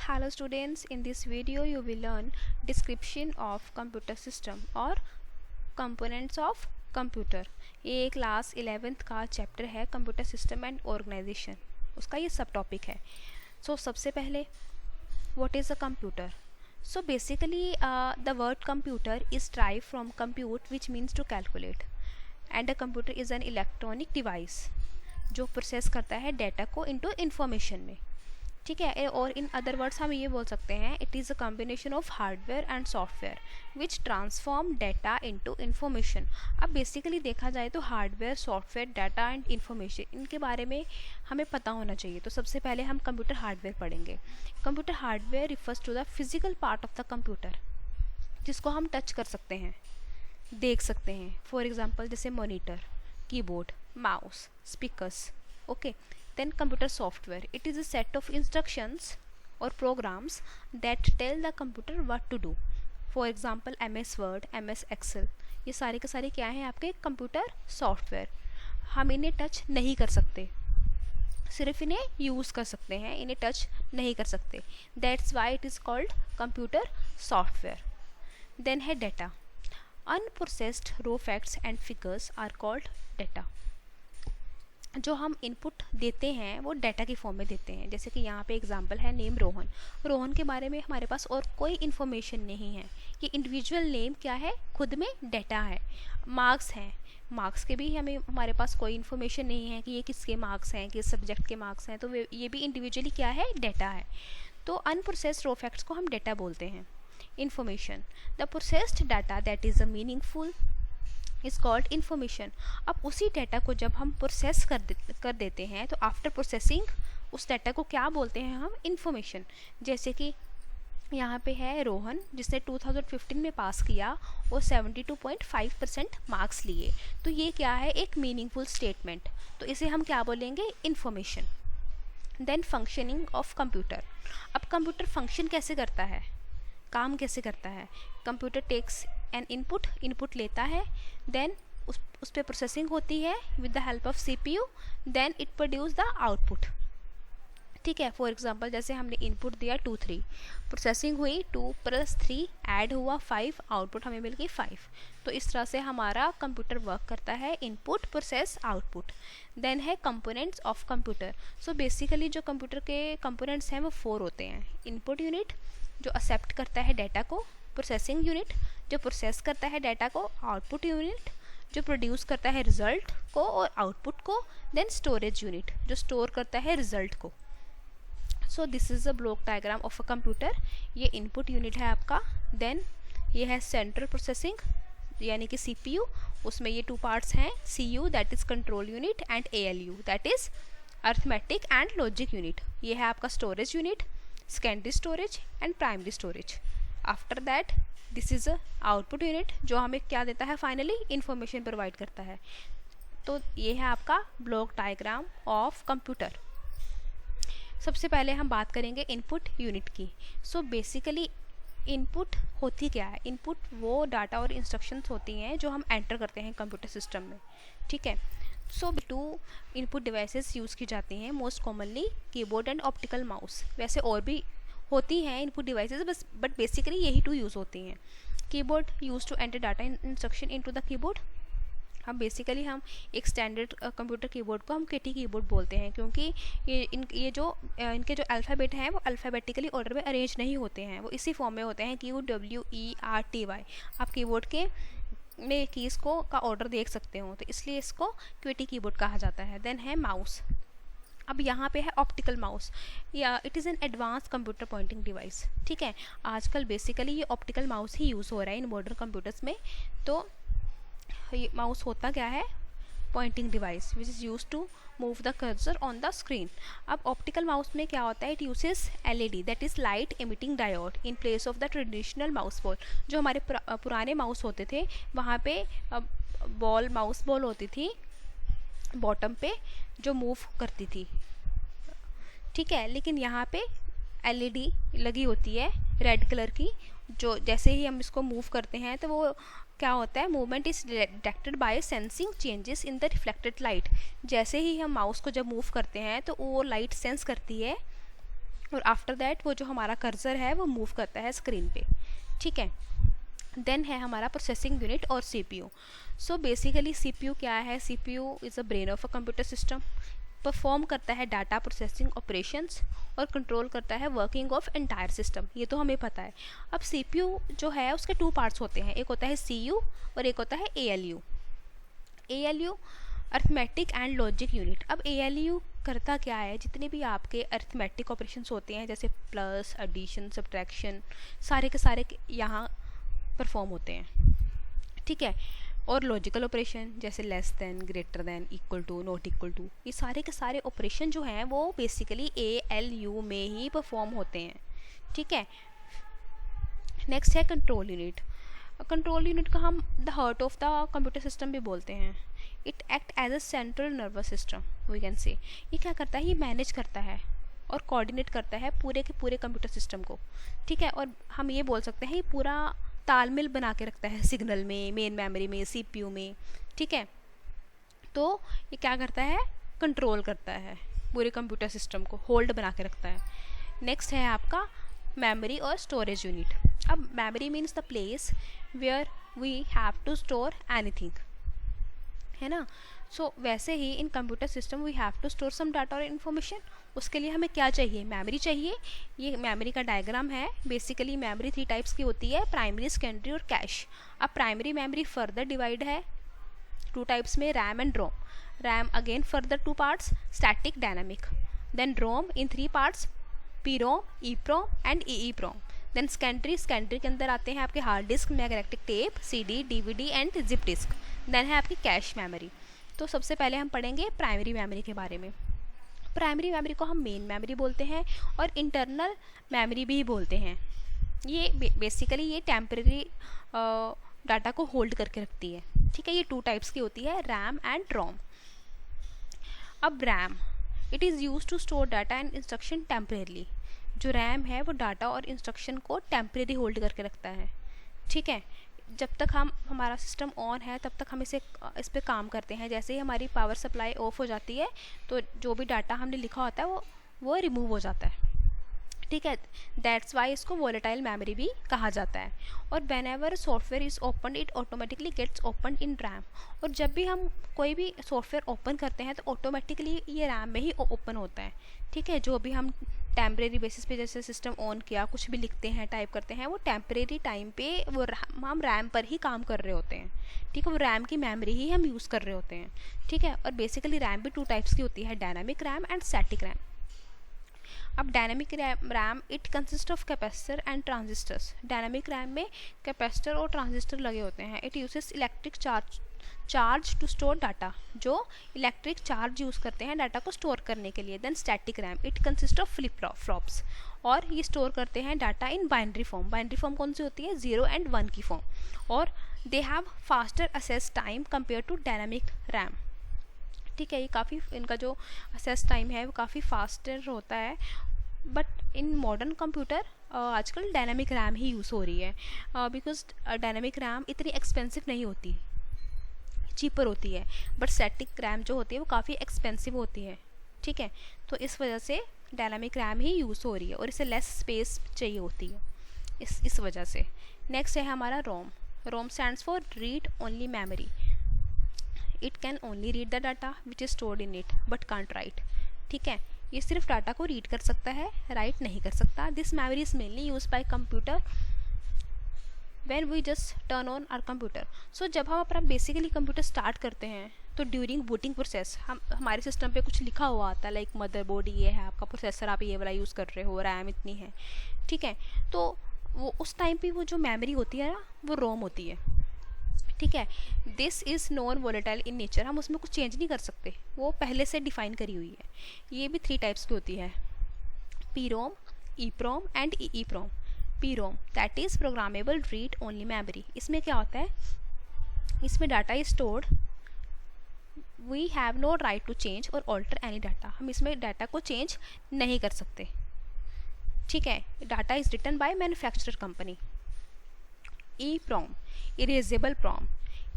Hello students, in this video you will learn description of computer system or components of computer। ये class 11th का chapter है computer system and organisation, उसका ये सब topic है। सो सबसे पहले what is a computer? So basically the word computer is derived from compute which means to calculate and a computer is an electronic device जो process करता है डेटा को इनटू इंफॉर्मेशन में, ठीक है। और इन अदर वर्ड्स हम ये बोल सकते हैं it is a combination of hardware and software which transform data into information. अब बेसिकली देखा जाए तो hardware, software, data and information, इनके बारे में हमें पता होना चाहिए। तो सबसे पहले हम कंप्यूटर हार्डवेयर पढ़ेंगे। Computer hardware refers to the physical part of the computer जिसको हम टच कर सकते हैं, देख सकते हैं। फॉर एग्जाम्पल जैसे monitor, keyboard, mouse, speakers, okay. Then computer software, it is a set of instructions or programs that tell the computer what to do. For example MS Word, MS Excel, ये सारे के सारे क्या हैं आपके computer software. हम इन्हें touch नहीं कर सकते, सिर्फ इन्हें यूज़ कर सकते हैं, इन्हें टच नहीं कर सकते। That's why it is called computer software. Then है data. Unprocessed raw facts and figures are called data. जो हम इनपुट देते हैं वो डाटा की फॉर्म में देते हैं। जैसे कि यहाँ पे एग्जांपल है नेम रोहन। रोहन के बारे में हमारे पास और कोई इन्फॉर्मेशन नहीं है, ये इंडिविजुअल नेम क्या है, खुद में डाटा है। मार्क्स हैं, मार्क्स के भी हमारे पास कोई इन्फॉर्मेशन नहीं है कि ये किसके मार्क्स हैं, किस सब्जेक्ट के मार्क्स हैं, तो ये भी इंडिविजुअली क्या है, डाटा है। तो अनप्रोसेस्ड रॉ फैक्ट्स को हम डाटा बोलते हैं। Information, the processed data that is a meaningful is called information. अब उसी डाटा को जब हम प्रोसेस कर देते हैं तो आफ्टर प्रोसेसिंग उस डाटा को क्या बोलते हैं हम, इन्फॉर्मेशन। जैसे कि यहाँ पे है रोहन जिसने 2015 में पास किया और 72.5% मार्क्स लिए, तो ये क्या है, एक मीनिंगफुल स्टेटमेंट, तो इसे हम क्या बोलेंगे, information. Then functioning of computer. अब कंप्यूटर फंक्शन कैसे करता है, काम कैसे करता है। कंप्यूटर टेक्स एन इनपुट लेता है, देन उस पर प्रोसेसिंग होती है with the help of CPU, then it produce the output, ठीक है। फॉर एग्जांपल जैसे हमने इनपुट दिया 2 3, प्रोसेसिंग हुई 2 + 3 ऐड हुआ 5, आउटपुट हमें मिल गई 5। तो इस तरह से हमारा कंप्यूटर वर्क करता है, इनपुट, प्रोसेस, आउटपुट। देन है components of computer. So basically जो कंप्यूटर के कंपोनेंट्स हैं वो 4 होते हैं। इनपुट यूनिट जो एक्सेप्ट करता है डाटा को, प्रोसेसिंग यूनिट जो प्रोसेस करता है डाटा को, आउटपुट यूनिट जो प्रोड्यूस करता है रिजल्ट को और आउटपुट को, देन स्टोरेज यूनिट जो स्टोर करता है रिजल्ट को। So this is a block diagram of a computer. ये इनपुट यूनिट है आपका, देन ये है सेंट्रल प्रोसेसिंग यानी कि CPU, उसमें ये 2 पार्ट्स हैं, CU that is control unit and ALU that is arithmetic and logic unit. ये है आपका storage unit, secondary storage and primary storage. After that this is a output unit जो हमें क्या देता है, फाइनली इंफॉर्मेशन प्रोवाइड करता है। तो ये है आपका ब्लॉक डायग्राम ऑफ कंप्यूटर। सबसे पहले हम बात करेंगे इनपुट यूनिट की। सो बेसिकली इनपुट होती क्या है, इनपुट वो डाटा और इंस्ट्रक्शंस होती हैं जो हम एंटर करते हैं कंप्यूटर सिस्टम में, ठीक है। सो 2 इनपुट डिवाइसेस यूज़ की जाती हैं most commonly, keyboard and optical mouse. वैसे और भी होती हैं इनपुट डिवाइसेस बट बेसिकली यही 2 यूज़ होती हैं। Keyboard use to enter data instruction into the keyboard. हम बेसिकली हम एक स्टैंडर्ड कंप्यूटर कीबोर्ड को हम KT कीबोर्ड बोलते हैं, क्योंकि इनके जो अल्फ़ाबेट हैं वो अल्फ़ाबेटिकली ऑर्डर में अरेंज नहीं होते हैं, वो इसी फॉर्म में होते हैं, QWERTY। आप कीबोर्ड के में कीज़ को का ऑर्डर देख सकते हो, तो इसलिए इसको QWERTY कीबोर्ड कहा जाता है। देन है माउस। अब यहाँ पे है ऑप्टिकल माउस, या it is an advance computer pointing device, ठीक है। आजकल बेसिकली ये ऑप्टिकल माउस ही यूज़ हो रहा है इन मॉडर्न कंप्यूटर्स में। तो ये माउस होता क्या है, pointing device which is use to move the cursor on the screen. अब ऑप्टिकल माउस में क्या होता है, it uses LED that is light emitting diode in place of the traditional mouse ball. जो हमारे पुराने माउस होते थे वहाँ पे माउस बॉल होती थी बॉटम पे जो मूव करती थी, ठीक है। लेकिन यहाँ पे LED लगी होती है रेड कलर की, जो जैसे ही हम इसको मूव करते हैं तो वो क्या होता है, movement is detected by sensing changes in the reflected light. जैसे ही हम माउस को जब मूव करते हैं तो वो लाइट सेंस करती है और आफ्टर दैट वो जो हमारा कर्सर है वो मूव करता है स्क्रीन पे, ठीक है। देन है हमारा प्रोसेसिंग यूनिट और सीपीयू। सो बेसिकली सीपीयू क्या है? CPU is a brain of a computer system, perform करता है डाटा प्रोसेसिंग ऑपरेशंस और कंट्रोल करता है वर्किंग ऑफ एंटायर सिस्टम, ये तो हमें पता है। अब सीपीयू जो है उसके टू पार्ट्स होते हैं, एक होता है सीयू और एक होता है ALU. ALU arithmetic and logic unit. अब एएलयू करता क्या है? जितने भी आपके अर्थमेटिक ऑपरेशंस होते हैं जैसे प्लस, एडिशन, सब्ट्रैक्शन, सारे के सारे यहाँ परफॉर्म होते हैं, ठीक है। और लॉजिकल ऑपरेशन जैसे less than, greater than, equal to, not equal to, ये सारे के सारे ऑपरेशन जो हैं वो बेसिकली एएलयू में ही परफॉर्म होते हैं, ठीक है। नेक्स्ट है कंट्रोल यूनिट। कंट्रोल यूनिट का हम the heart of the computer system भी बोलते हैं। It act as a central nervous system we can say. ये क्या करता है? ये मैनेज करता है और कोऑर्डिनेट करता है पूरे के पूरे कंप्यूटर सिस्टम को, ठीक है। और हम ये बोल सकते हैं ये पूरा तालमेल बना के रखता है सिग्नल में, मेन मेमोरी में, सीपीयू में, ठीक है। तो ये क्या करता है? कंट्रोल करता है पूरे कंप्यूटर सिस्टम को, होल्ड बना के रखता है। नेक्स्ट है आपका मेमोरी और स्टोरेज यूनिट। अब memory means the place where we have to store anything, है ना। सो वैसे ही in computer system we have to store some data और इन्फॉर्मेशन। उसके लिए हमें क्या चाहिए? मेमोरी चाहिए। ये मेमोरी का डायग्राम है। बेसिकली मेमोरी 3 टाइप्स की होती है, प्राइमरी, सेकेंडरी और कैश। अब प्राइमरी मेमोरी फर्दर डिवाइड है 2 टाइप्स में, RAM and ROM. RAM again further 2 parts, static, dynamic. Then ROM in 3 parts, PROM, EPROM and EEPROM. Then secondary के अंदर आते हैं आपके hard disk, magnetic tape, CD, DVD and zip disk. Then है आपकी cache memory. तो सबसे पहले हम पढ़ेंगे प्राइमरी मेमोरी के बारे में। प्राइमरी मेमोरी को हम मेन मेमोरी बोलते हैं और इंटरनल मेमोरी भी बोलते हैं। ये बेसिकली ये टेम्परेरी डाटा को होल्ड करके रखती है, ठीक है। ये 2 टाइप्स की होती है, रैम एंड रोम। अब RAM, it is use to store data and instruction temporarily. जो रैम है वो डाटा और इंस्ट्रक्शन को टेम्परेरी होल्ड करके रखता है, ठीक है। जब तक हमारा सिस्टम ऑन है तब तक हम इस पर काम करते हैं। जैसे ही हमारी पावर सप्लाई ऑफ हो जाती है तो जो भी डाटा हमने लिखा होता है वो रिमूव हो जाता है, ठीक है। दैट्स वाई इसको वोलेटाइल मेमोरी भी कहा जाता है। और whenever software is open it automatically gets open in RAM. और जब भी हम कोई भी सॉफ्टवेयर ओपन करते हैं तो ऑटोमेटिकली ये रैम में ही ओपन होता है, ठीक है। जो भी हम टेम्परेरी बेसिस पे जैसे सिस्टम ऑन किया, कुछ भी लिखते हैं, टाइप करते हैं, वो टेम्परेरी टाइम पे वो हम रैम पर ही काम कर रहे होते हैं, ठीक है। वो रैम की मेमोरी ही हम यूज़ कर रहे होते हैं, ठीक है। और बेसिकली रैम भी 2 टाइप्स की होती है, dynamic RAM and static RAM. अब dynamic RAM it consist of capacitor and transistors. Dynamic RAM में कैपेसिटर और ट्रांजिस्टर लगे होते हैं। It uses electric charge to store data. जो इलेक्ट्रिक चार्ज यूज़ करते हैं डाटा को स्टोर करने के लिए। Then static RAM, it consist of flip flops. और ये स्टोर करते हैं data in binary form. Binary form कौन सी होती है? 0 एंड 1 की फॉर्म। और they have faster access time compare to dynamic RAM, ठीक है। ये काफ़ी, इनका जो असेस टाइम है वो काफ़ी फास्टर होता है। बट इन मॉडर्न कंप्यूटर आजकल डायनामिक रैम ही यूज़ हो रही है, बिकॉज डायनामिक रैम इतनी एक्सपेंसिव नहीं होती, चीपर होती है। बट स्टैटिक रैम जो होती है वो काफ़ी एक्सपेंसिव होती है, ठीक है। तो इस वजह से डायनामिक रैम ही यूज़ हो रही है और इसे लेस स्पेस चाहिए होती है इस वजह से। नेक्स्ट है हमारा ROM. ROM stands for read only memory. It can only read the data which is stored in it but can't write, ठीक है। ये सिर्फ डाटा को रीड कर सकता है, राइट नहीं कर सकता। This memory is mainly use by computer when we just turn on our computer. So जब हम अपना बेसिकली कंप्यूटर स्टार्ट करते हैं तो ड्यूरिंग बूटिंग प्रोसेस हमारे सिस्टम पे कुछ लिखा हुआ आता है, लाइक मदरबोर्ड ये है आपका, प्रोसेसर आप ये वाला यूज़ कर रहे हो, रैम इतनी है, ठीक है। तो वो उस टाइम पे वो जो मेमोरी होती है ना वो रोम होती है, ठीक है। This is non volatile in nature. हम उसमें कुछ चेंज नहीं कर सकते, वो पहले से डिफाइन करी हुई है। ये भी 3 टाइप्स की होती है, PROM, EPROM and EEPROM. PROM that is programmable read only memory. इसमें क्या होता है? इसमें data is stored, we have no right to change और ऑल्टर एनी डाटा। हम इसमें डाटा को चेंज नहीं कर सकते, ठीक है। Data is written by manufacturer company. EEPROM, erasable PROM.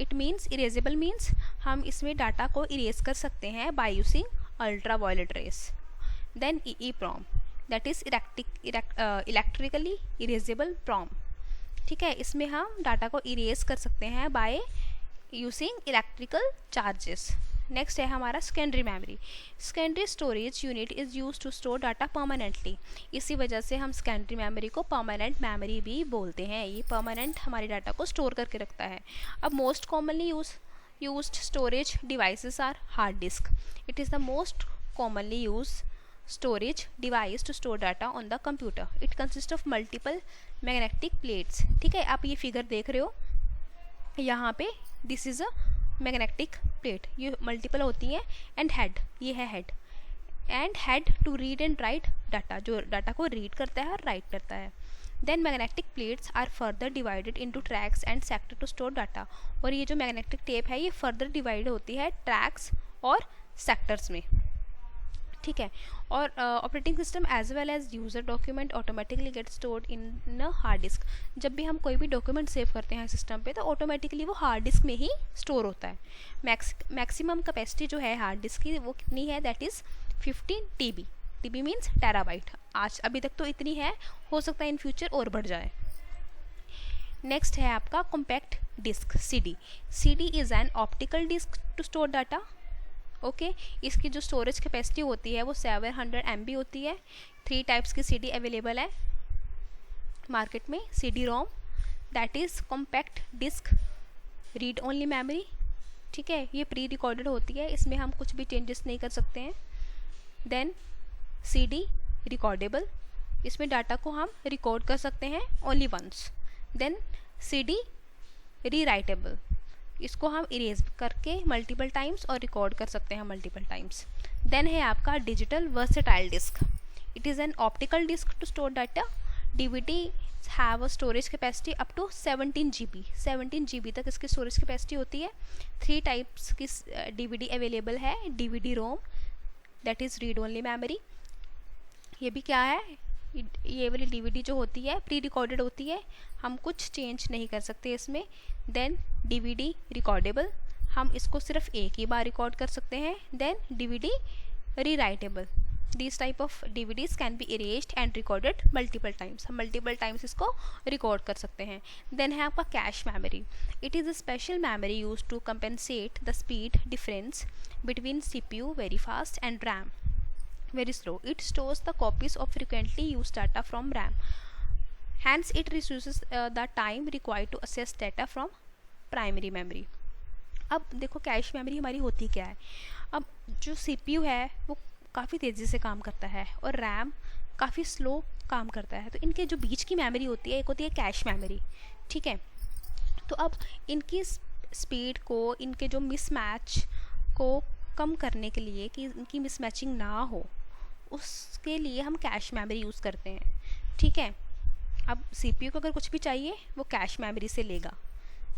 It means, erasable means हम इसमें डाटा को इरेज कर सकते हैं by using ultraviolet rays. Then EEPROM that is electrically erasable PROM. ठीक है, इसमें हम डाटा को इरेज कर सकते हैं by using electrical charges. Next है हमारा secondary memory. Secondary storage unit is use to store data permanently. इसी वजह से हम सेकेंडरी मेमोरी को परमानेंट मेमोरी भी बोलते हैं। ये परमानेंट हमारे डाटा को स्टोर करके रखता है। अब most commonly used storage devices are hard disk. It is the most commonly used storage device to store data on the computer. It consists of multiple magnetic plates. ठीक है, आप ये फिगर देख रहे हो यहाँ पे, this is a magnetic plate, ये मल्टीपल होती हैं, एंड हेड, ये है head, and head to read and write data, जो डाटा को रीड करता है और राइट करता है। Then magnetic plates are further divided into tracks and sector to store data. और ये जो मैग्नेटिक टेप है ये फर्दर डिवाइड होती है ट्रैक्स और सेक्टर्स में। ठीक है, और operating system as well as user document automatically get stored in a hard disk. जब भी हम कोई भी डॉक्यूमेंट सेव करते हैं सिस्टम पे तो ऑटोमेटिकली वो हार्ड डिस्क में ही स्टोर होता है। मैक्सिमम कैपेसिटी जो है हार्ड डिस्क की वो कितनी है, that is 15 TB। TB means terabyte. आज अभी तक तो इतनी है, हो सकता है इन फ्यूचर और बढ़ जाए। नेक्स्ट है आपका compact disc, CD। CD is an optical disc to store data. Okay, इसकी जो स्टोरेज कैपेसिटी होती है वो 700 MB होती है। 3 टाइप्स की CD अवेलेबल है मार्केट में। CD-ROM, that is compact disc read only memory. ठीक है, ये प्री रिकॉर्डेड होती है, इसमें हम कुछ भी चेंजेस नहीं कर सकते हैं। देन CD रिकॉर्डेबल, इसमें डाटा को हम रिकॉर्ड कर सकते हैं only once. Then CD rewritable, इसको हम इरेज करके मल्टीपल टाइम्स और रिकॉर्ड कर सकते हैं मल्टीपल टाइम्स। देन है आपका digital versatile disc. It is an optical disc to store data. DVD have a storage capacity up to 17 GB। 17 GB तक इसकी स्टोरेज कैपेसिटी होती है। 3 टाइप्स की DVD अवेलेबल है। DVD-ROM, that is read only memory. ये भी क्या है, ये वाली DVD जो होती है प्री रिकॉर्डेड होती है, हम कुछ चेंज नहीं कर सकते इसमें। देन DVD रिकॉर्डेबल, हम इसको सिर्फ एक ही बार रिकॉर्ड कर सकते हैं। Then DVD rewritable, this type of DVDs can be erased and recorded multiple times, हम मल्टीपल टाइम्स इसको रिकॉर्ड कर सकते हैं। देन है आपका cache memory. It is a special memory use to compensate the speed difference between CPU very fast and RAM very slow. It stores the copies of frequently used data from RAM. Hence, it reduces the time required to access data from primary memory. अब देखो cache memory हमारी होती क्या है। अब जो CPU है वो काफ़ी तेज़ी से काम करता है और RAM काफ़ी स्लो काम करता है, तो इनके जो बीच की मेमोरी होती है एक होती है कैश मेमोरी। ठीक है, तो अब इनकी स्पीड को, इनके जो मिसमैच को कम करने के लिए कि इनकी मिसमैचिंग ना हो, उसके लिए हम कैश मेमोरी यूज़ करते हैं। ठीक है, अब CPU को अगर कुछ भी चाहिए वो कैश मेमोरी से लेगा।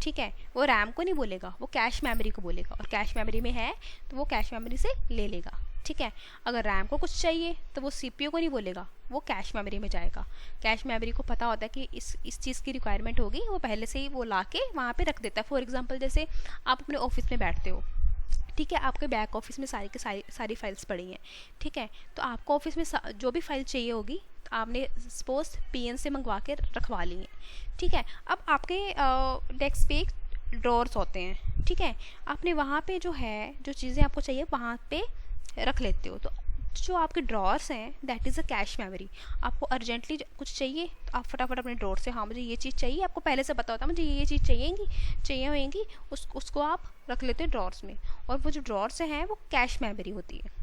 ठीक है, वो RAM को नहीं बोलेगा, वो कैश मेमोरी को बोलेगा, और कैश मेमोरी में है तो वो कैश मेमोरी से ले लेगा। ठीक है, अगर RAM को कुछ चाहिए तो वो CPU को नहीं बोलेगा, वो कैश मेमोरी में जाएगा। कैश मेमोरी को पता होता है कि इस चीज़ की रिक्वायरमेंट होगी, वो पहले से ही वो ला के वहाँ पर रख देता है। फॉर एग्जाम्पल, जैसे आप अपने ऑफिस में बैठते हो, ठीक है, आपके बैक ऑफिस में सारी फाइल्स पड़ी हैं। ठीक है, तो आपको ऑफिस में जो भी फाइल चाहिए होगी तो आपने सपोज PN से मंगवा के रखवा ली है। ठीक है, अब आपके डेस्क पे ड्रॉर्स होते हैं। ठीक है, आपने वहाँ पे जो है, जो चीज़ें आपको चाहिए वहाँ पे रख लेते हो, तो जो आपके ड्रॉर्स हैं that is a cache memory. आपको अर्जेंटली कुछ चाहिए तो आप फटाफट अपने ड्रॉर से, हाँ मुझे ये चीज़ चाहिए, आपको पहले से पता होता है मुझे ये चीज़ चाहिए होएंगी, उसको आप रख लेते हैं ड्रॉर्स में, और वो जो ड्रॉर्स हैं वो कैश मेमोरी होती है।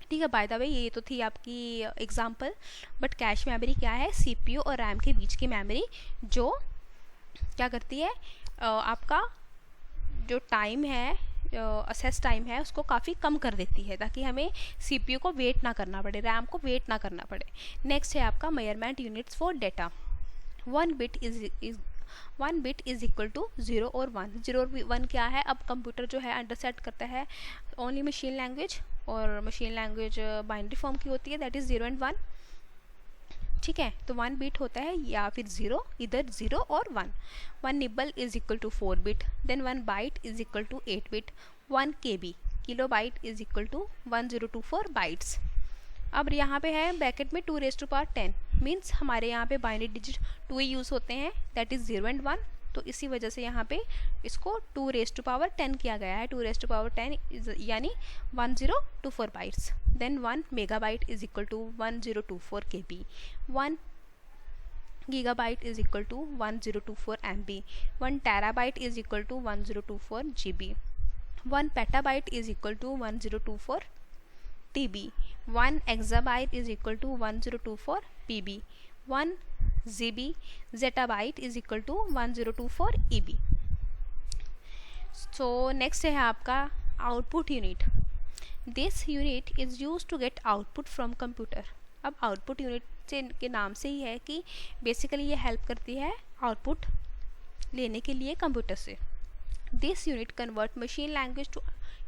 ठीक है, बाय द वे ये तो थी आपकी एग्जांपल, बट कैश मेमोरी क्या है, CPU और RAM के बीच की मेमोरी जो क्या करती है, आपका जो टाइम है, असेस टाइम है, उसको काफ़ी कम कर देती है, ताकि हमें CPU को वेट ना करना पड़े, RAM को वेट ना करना पड़े। नेक्स्ट है आपका measurement units for data. 1 bit is equal to 0 और 1। 0 और 1 क्या है, अब कंप्यूटर जो है अंडरस्टैंड करता है ओनली मशीन लैंग्वेज, और मशीन लैंग्वेज बाइनरी फॉर्म की होती है, दैट इज़ 0 एंड 1। ठीक है, तो 1 बिट होता है या फिर 0, इधर 0 और 1। 1 nibble is equal to 4 bit, then 1 byte is equal to 8 bit, 1 KB kilobyte is equal to 1024 bytes. अब यहाँ पे है ब्रैकेट में 2⁻10 मीन्स हमारे यहाँ पे बाइनरी डिजिट 2 ही यूज़ होते हैं, दैट इज़ 0 and 1, तो इसी वजह से यहाँ पे इसको 2⁻10 किया गया है। 2⁻10 यानी 1024 bytes. Then 1 megabyte is equal to 1024 KB, 1 gigabyte is equal to 1024 MB, 1 terabyte is equal to 1024 GB, 1 petabyte is equal to 1024 TB, 1 exabyte is equal to 1024 PB, 1 ZB zettabyte is equal to 1024 EB। So next है आपका output unit। This unit is used to get output from computer। अब output unit के नाम से ही है कि basically ये help करती है आउटपुट लेने के लिए कंप्यूटर से। This unit convert machine language to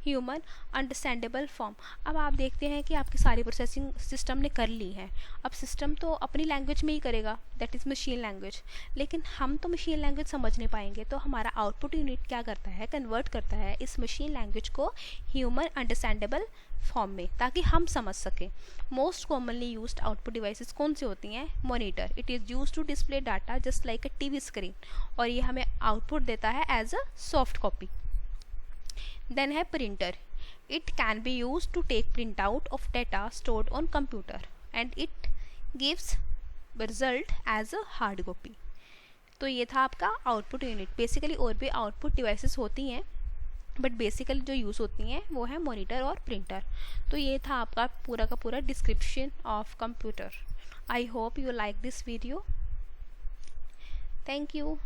human understandable form. अब आप देखते हैं कि आपकी सारी प्रोसेसिंग सिस्टम ने कर ली है, अब सिस्टम तो अपनी लैंग्वेज में ही करेगा, दैट इज़ मशीन लैंग्वेज, लेकिन हम तो मशीन लैंग्वेज समझ नहीं पाएंगे, तो हमारा आउटपुट यूनिट क्या करता है, कन्वर्ट करता है इस मशीन लैंग्वेज को ह्यूमन अंडरस्टैंडेबल फॉर्म में, ताकि हम समझ सकें। Most commonly used output devices कौन सी होती हैं? Monitor, it is use to display data just like a TV screen, और ये हमें आउटपुट देता है as a soft copy. Then है printer, it can be use to take print out of data stored on computer and it gives result as a hard copy. तो ये था आपका आउटपुट यूनिट। बेसिकली और भी output devices होती हैं, but basically जो यूज़ होती हैं वो है मॉनिटर और प्रिंटर। तो ये था आपका पूरा का पूरा description of computer. I hope you like this video. Thank you.